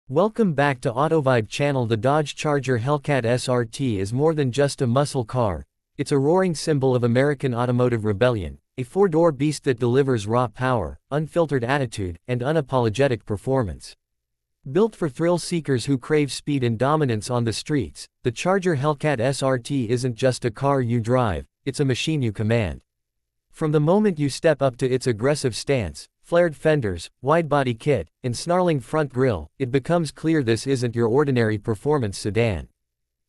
Welcome back to Autovibe channel. The Dodge Charger Hellcat SRT is more than just a muscle car, it's a roaring symbol of American automotive rebellion, a four-door beast that delivers raw power, unfiltered attitude, and unapologetic performance. Built for thrill-seekers who crave speed and dominance on the streets, the Charger Hellcat SRT isn't just a car you drive, it's a machine you command. From the moment you step up to its aggressive stance, flared fenders, wide-body kit, and snarling front grille, it becomes clear this isn't your ordinary performance sedan.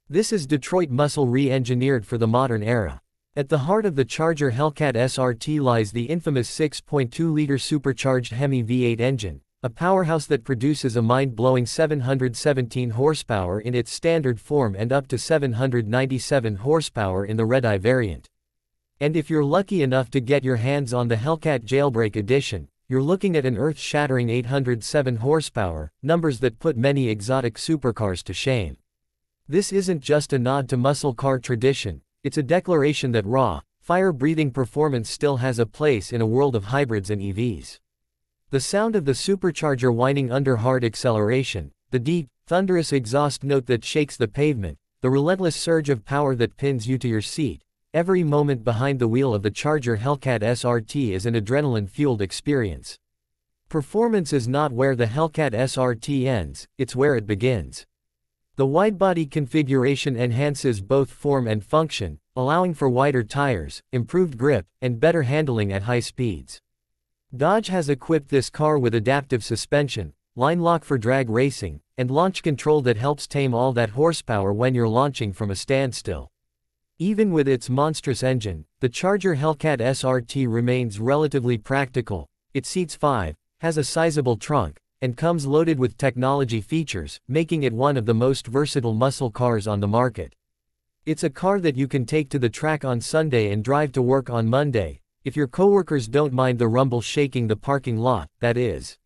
This is Detroit muscle re-engineered for the modern era. At the heart of the Charger Hellcat SRT lies the infamous 6.2-liter supercharged HEMI V8 engine, a powerhouse that produces a mind-blowing 717 horsepower in its standard form and up to 797 horsepower in the red-eye variant. And if you're lucky enough to get your hands on the Hellcat Jailbreak Edition, you're looking at an earth-shattering 807 horsepower, numbers that put many exotic supercars to shame. This isn't just a nod to muscle car tradition, it's a declaration that raw, fire-breathing performance still has a place in a world of hybrids and EVs. The sound of the supercharger whining under hard acceleration, the deep, thunderous exhaust note that shakes the pavement, the relentless surge of power that pins you to your seat. Every moment behind the wheel of the Charger Hellcat SRT is an adrenaline-fueled experience. Performance is not where the Hellcat SRT ends, it's where it begins. The wide-body configuration enhances both form and function, allowing for wider tires, improved grip, and better handling at high speeds. Dodge has equipped this car with adaptive suspension, line lock for drag racing, and launch control that helps tame all that horsepower when you're launching from a standstill. Even with its monstrous engine, the Charger Hellcat SRT remains relatively practical. It seats 5, has a sizable trunk, and comes loaded with technology features, making it one of the most versatile muscle cars on the market. It's a car that you can take to the track on Sunday and drive to work on Monday, if your coworkers don't mind the rumble shaking the parking lot, that is.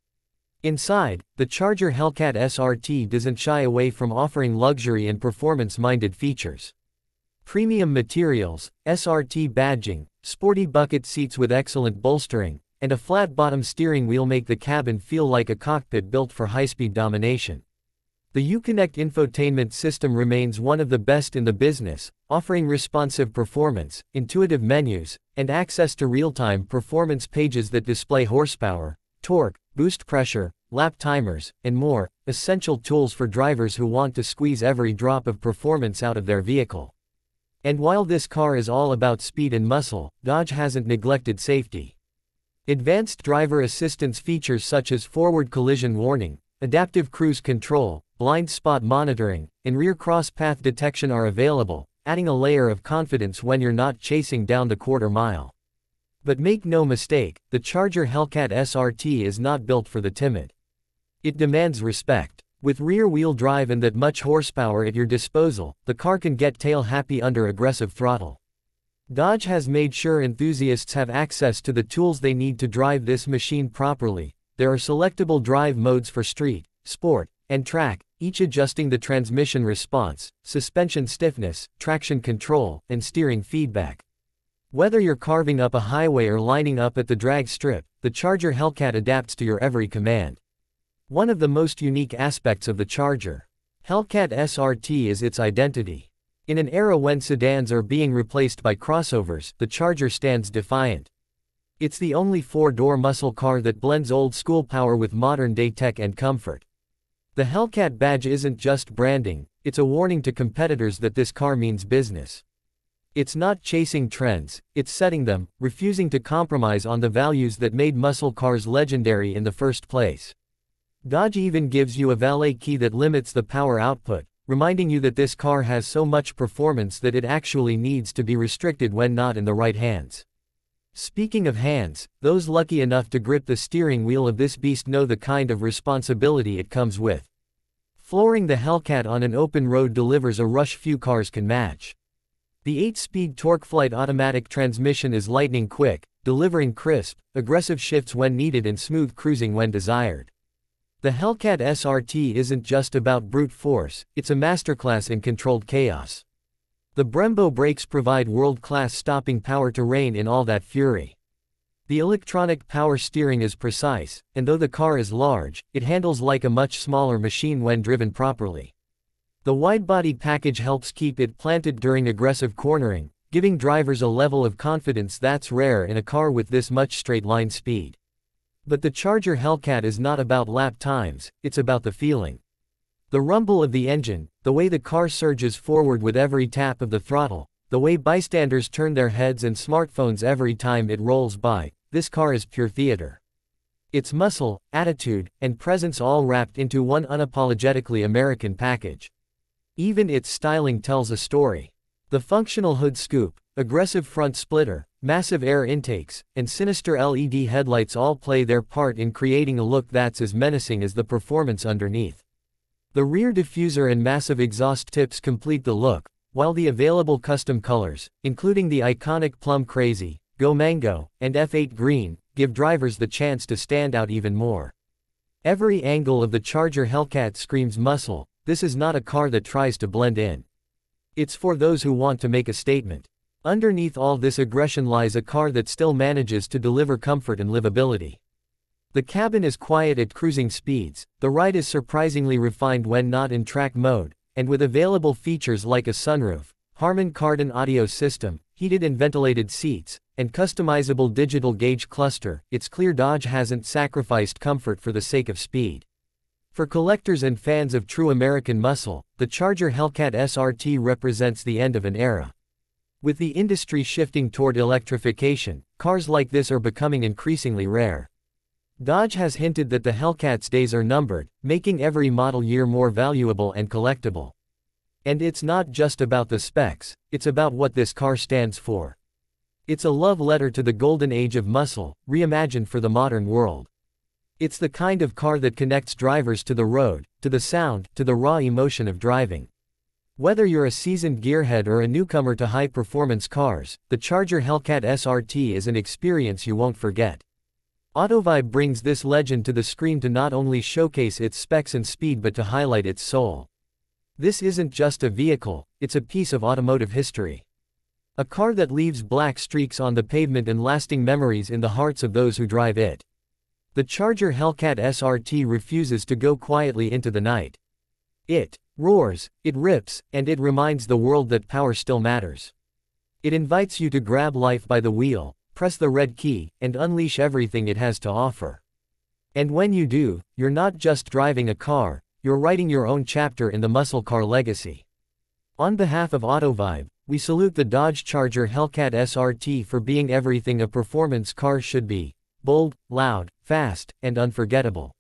Inside, the Charger Hellcat SRT doesn't shy away from offering luxury and performance-minded features. Premium materials, SRT badging, sporty bucket seats with excellent bolstering, and a flat-bottom steering wheel make the cabin feel like a cockpit built for high-speed domination. The Uconnect infotainment system remains one of the best in the business, offering responsive performance, intuitive menus, and access to real-time performance pages that display horsepower, torque, boost pressure, lap timers, and more, essential tools for drivers who want to squeeze every drop of performance out of their vehicle. And while this car is all about speed and muscle, Dodge hasn't neglected safety. Advanced driver assistance features such as forward collision warning, adaptive cruise control, blind spot monitoring, and rear cross-path detection are available, adding a layer of confidence when you're not chasing down the quarter mile. But make no mistake, the Charger Hellcat SRT is not built for the timid. It demands respect. With rear-wheel drive and that much horsepower at your disposal, the car can get tail-happy under aggressive throttle. Dodge has made sure enthusiasts have access to the tools they need to drive this machine properly. There are selectable drive modes for street, sport, and track, each adjusting the transmission response, suspension stiffness, traction control, and steering feedback. Whether you're carving up a highway or lining up at the drag strip, the Charger Hellcat adapts to your every command. One of the most unique aspects of the Charger Hellcat SRT is its identity. In an era when sedans are being replaced by crossovers, the Charger stands defiant. It's the only four-door muscle car that blends old-school power with modern-day tech and comfort. The Hellcat badge isn't just branding, it's a warning to competitors that this car means business. It's not chasing trends, it's setting them, refusing to compromise on the values that made muscle cars legendary in the first place. Dodge even gives you a valet key that limits the power output, reminding you that this car has so much performance that it actually needs to be restricted when not in the right hands. Speaking of hands, those lucky enough to grip the steering wheel of this beast know the kind of responsibility it comes with. Flooring the Hellcat on an open road delivers a rush few cars can match. The 8-speed TorqueFlite automatic transmission is lightning quick, delivering crisp, aggressive shifts when needed and smooth cruising when desired. The Hellcat SRT isn't just about brute force, it's a masterclass in controlled chaos. The Brembo brakes provide world-class stopping power to rein in all that fury. The electronic power steering is precise, and though the car is large, it handles like a much smaller machine when driven properly. The wide-body package helps keep it planted during aggressive cornering, giving drivers a level of confidence that's rare in a car with this much straight-line speed. But the Charger Hellcat is not about lap times, it's about the feeling. The rumble of the engine, the way the car surges forward with every tap of the throttle, the way bystanders turn their heads and smartphones every time it rolls by, this car is pure theater. It's muscle, attitude, and presence all wrapped into one unapologetically American package. Even its styling tells a story. The functional hood scoop, aggressive front splitter, massive air intakes, and sinister LED headlights all play their part in creating a look that's as menacing as the performance underneath. The rear diffuser and massive exhaust tips complete the look, while the available custom colors, including the iconic Plum Crazy, Go Mango, and F8 Green, give drivers the chance to stand out even more. Every angle of the Charger Hellcat screams muscle. This is not a car that tries to blend in. It's for those who want to make a statement. Underneath all this aggression lies a car that still manages to deliver comfort and livability. The cabin is quiet at cruising speeds, the ride is surprisingly refined when not in track mode, and with available features like a sunroof, Harman Kardon audio system, heated and ventilated seats, and customizable digital gauge cluster, it's clear Dodge hasn't sacrificed comfort for the sake of speed. For collectors and fans of true American muscle, the Charger Hellcat SRT represents the end of an era. With the industry shifting toward electrification, cars like this are becoming increasingly rare. Dodge has hinted that the Hellcat's days are numbered, making every model year more valuable and collectible. And it's not just about the specs, it's about what this car stands for. It's a love letter to the golden age of muscle, reimagined for the modern world. It's the kind of car that connects drivers to the road, to the sound, to the raw emotion of driving. Whether you're a seasoned gearhead or a newcomer to high-performance cars, the Charger Hellcat SRT is an experience you won't forget. Autovibe brings this legend to the screen to not only showcase its specs and speed but to highlight its soul. This isn't just a vehicle, it's a piece of automotive history. A car that leaves black streaks on the pavement and lasting memories in the hearts of those who drive it. The Charger Hellcat SRT refuses to go quietly into the night. It roars, it rips, and it reminds the world that power still matters. It invites you to grab life by the wheel, press the red key, and unleash everything it has to offer. And when you do, you're not just driving a car, you're writing your own chapter in the muscle car legacy. On behalf of Autovibe, we salute the Dodge Charger Hellcat SRT for being everything a performance car should be: bold, loud, fast, and unforgettable.